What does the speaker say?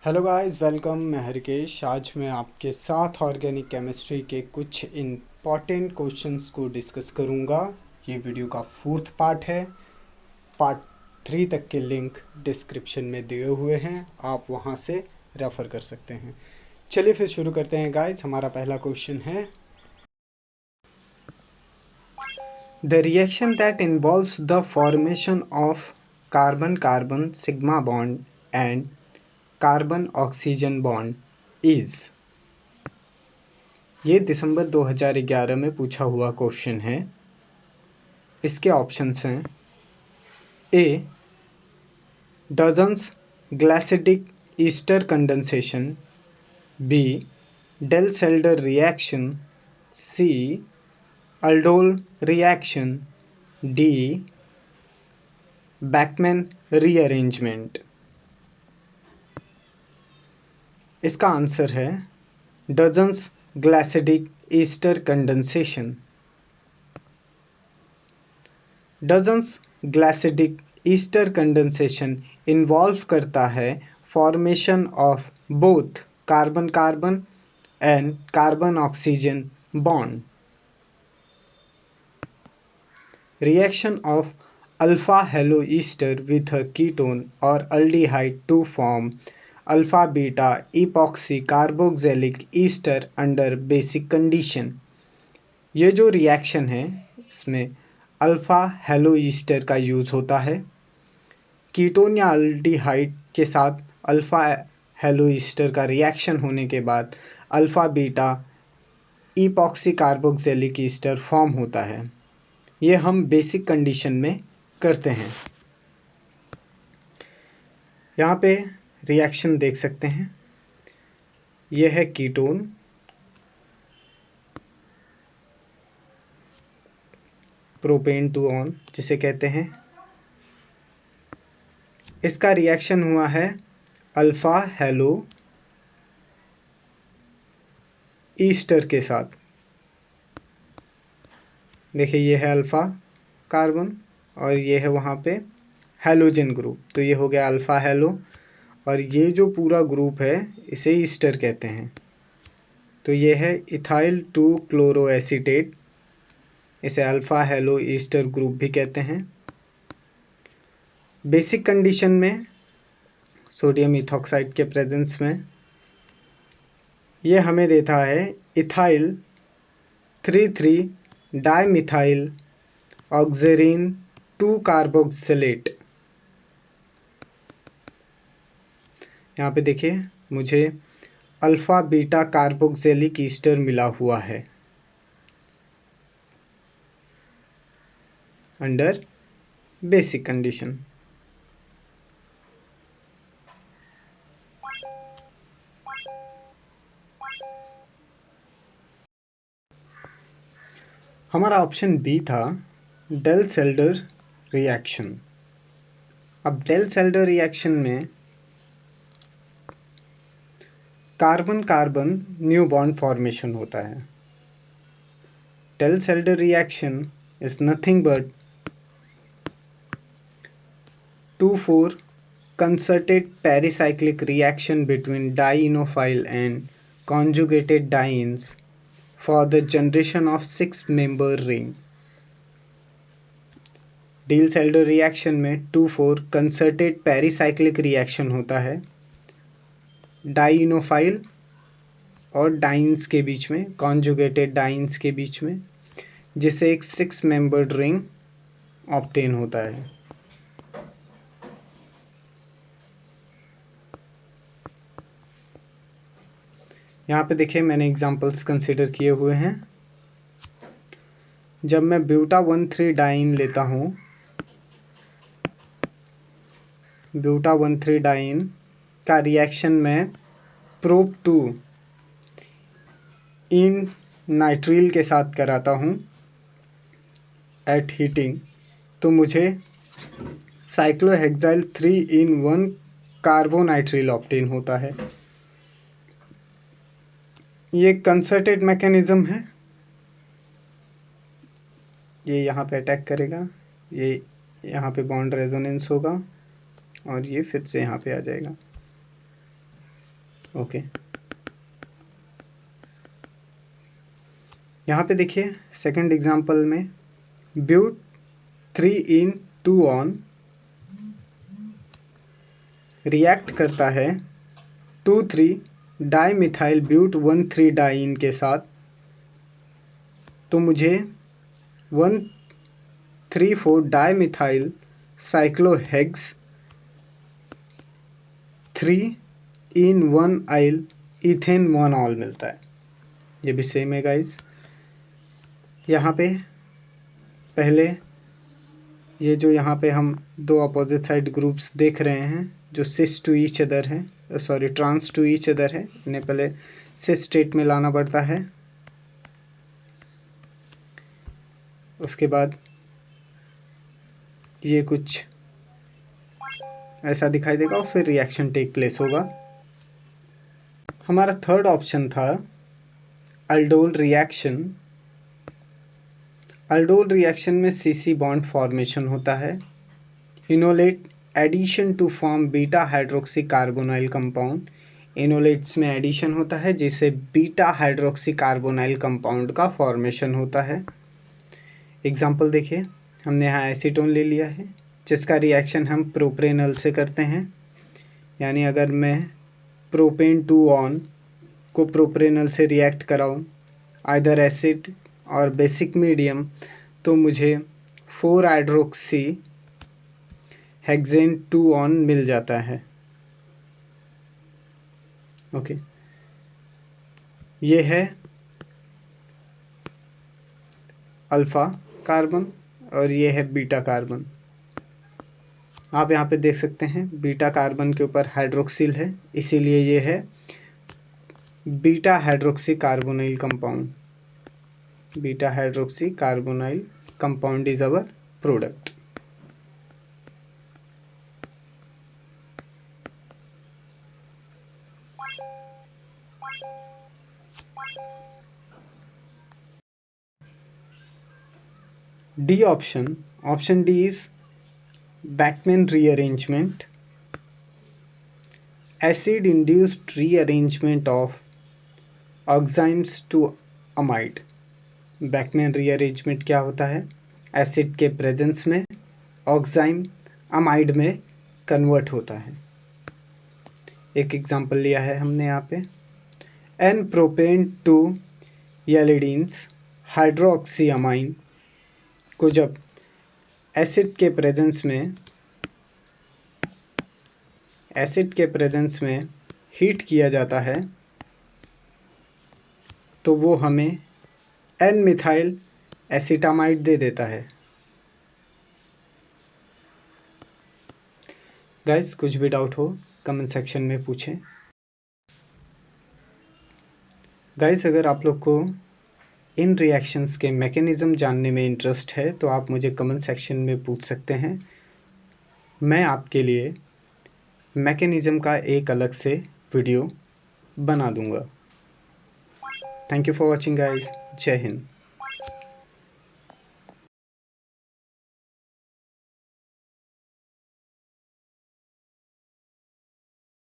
Hello guys, welcome. मैं हरिकेश। आज मैं आपके साथ ऑर्गेनिक केमिस्ट्री के कुछ इम्पॉर्टेंट क्वेश्चंस को डिस्कस करूंगा। ये वीडियो का फोर्थ पार्ट है। पार्ट 3 तक के लिंक डिस्क्रिप्शन में दिए हुए हैं, आप वहां से रेफ़र कर सकते हैं। चलिए फिर शुरू करते हैं गाइस। हमारा पहला क्वेश्चन है, the reaction that involves the formation of carbon carbon sigma bond and carbon oxygen bond is. ये दिसंबर 2011 में पूछा हुआ क्वेश्चन है। इसके ऑप्शंस हैं: A Darzens glycidic ester condensation, B Diels Alder reaction, C aldol reaction, D Beckmann rearrangement. इसका answer है Darzens glycidic ester condensation. Darzens glycidic ester condensation involve करता है formation of both carbon carbon and carbon oxygen bond. Reaction of alpha haloester with a ketone or aldehyde to form alpha beta epoxy carboxylic ester under basic condition। ये जो reaction है इसमें alpha halo ester का use होता है। Ketone या aldehyde के साथ अल्फा हेलो ईस्टर का रिएक्शन होने के बाद alpha beta epoxy carboxylic ester form होता है। ये हम बेसिक कंडीशन में करते हैं। यहाँ पे रिएक्शन देख सकते हैं। यह है कीटोन, प्रोपेन टू ऑन जिसे कहते हैं। इसका रिएक्शन हुआ है अल्फा हेलो ईस्टर के साथ। देखिए ये है अल्फा कार्बन और ये है वहाँ पे हेलोजन ग्रुप, तो ये हो गया अल्फा हेलो। और ये जो पूरा ग्रुप है इसे ईस्टर कहते हैं। तो ये है इथाइल 2 क्लोरो एसीटेट, इसे अल्फा हेलो ईस्टर ग्रुप भी कहते हैं। बेसिक कंडीशन में सोडियम इथॉक्साइड के प्रेजेंस में ये हमें देता है इथाइल 3,3 डाइमिथाइल ऑक्सेरीन 2 कार्बोक्सिलेट। यहाँ पे देखिए मुझे अल्फा बीटा कार्बोक्सिलिक ईस्टर मिला हुआ है अंडर बेसिक कंडीशन। हमारा ऑप्शन बी था डेल सेल्डर रिएक्शन। अब डेल सेल्डर रिएक्शन में carbon carbon new bond formation होता है। Diels Alder reaction is nothing but 2,4 concerted pericyclic reaction between dienophile and conjugated dienes for the generation of 6-member ring। Diels Alder reaction में 2,4 concerted pericyclic reaction होता है dienophile और dance के बीच में, conjugated dance के बीच में, जिससे एक 6-मेंबर्ड रिंग ऑब्टेन होता है। यहाँ पे देखिए मैंने एग्जांपल्स कंसीडर किए हुए हैं। जब मैं ब्यूटा 1,3 डाइन लेता हूँ, ब्यूटा 1,3 डाइन का रिएक्शन में प्रोप 2 इन नाइट्रिल के साथ कराता हूँ एट हीटिंग, तो मुझे साइक्लोहेक्साइल 3 in 1 कार्बोनाइट्रिल ऑब्टेन होता है। ये कंसर्टेड मैकेनिज्म है। ये यहाँ पे अटैक करेगा, ये यहाँ पे बॉन्ड रेजोनेंस होगा और ये फिर से यहाँ पे आ जाएगा। ओके, यहाँ पे देखिए सेकंड एग्जांपल में ब्यूट 3-in-2-on रिएक्ट करता है 2,3-डाइमिथाइल ब्यूट 1,3-डाइन के साथ, तो मुझे 1,3,4-डाइमिथाइल साइक्लोहेक्स 3-in-1-आइल इथेन मोनॉल मिलता है। ये भी सेम है गाइज। यहाँ पे पहले ये जो यहाँ पे हम दो अपोजिट साइड ग्रुप्स देख रहे हैं जो सिस टू ईच अदर है, sorry trans to each other है, इन्हें पहले सिस स्टेट में लाना पड़ता है। उसके बाद ये कुछ ऐसा दिखाई देगा और फिर रिएक्शन टेक प्लेस होगा। हमारा थर्ड ऑप्शन था अल्डोल रिएक्शन। अल्डोल रिएक्शन में सीसी बॉन्ड फॉर्मेशन होता है। Enolate addition to form beta hydroxy carbonyl compound. Enolates में एडिशन होता है जिससे बीटा हाइड्रोक्सी कार्बोनाइल कंपाउंड का फॉर्मेशन होता है। एग्जाम्पल देखिए, हमने यहाँ एसीटोन ले लिया है जिसका रिएक्शन हम प्रोप्रेनल से करते हैं, यानी अगर मैं प्रोपेन 2-on को प्रोप्रेनल से रिएक्ट कराऊँ आइदर एसिड और बेसिक मीडियम, तो मुझे 4-हाइड्रोक्सी हेक्सेन 2-on मिल जाता है। ओके, ये है अल्फा कार्बन और ये है बीटा कार्बन। आप यहाँ पे देख सकते हैं बीटा कार्बन के ऊपर हाइड्रोक्सिल है, इसीलिए ये है beta hydroxy carbonyl compound. Beta hydroxy carbonyl compound is our product. D option D is Bachmann rearrangement. Acid induced rearrangement of oximes to amide. Beckmann rearrangement क्या होता है? एसिड के प्रेजेंस में ऑक्साइम अमाइड में कन्वर्ट होता है। एक example लिया है हमने यहाँ पे, एन प्रोपेन 2 एलिडीन्स हाइड्रोक्सीअमाइन को जब एसिड के प्रेजेंस में हीट किया जाता है तो वो हमें एन मिथाइल एसिटामाइड दे देता है। गाइस, कुछ भी डाउट हो कमेंट सेक्शन में पूछें। गाइस, अगर आप लोग को इन रिएक्शंस के मैकेनिज्म जानने में इंटरेस्ट है तो आप मुझे कमेंट सेक्शन में पूछ सकते हैं। मैं आपके लिए मैकेनिज्म का एक अलग से वीडियो बना दूंगा। Thank you for watching guys. जय हिंद।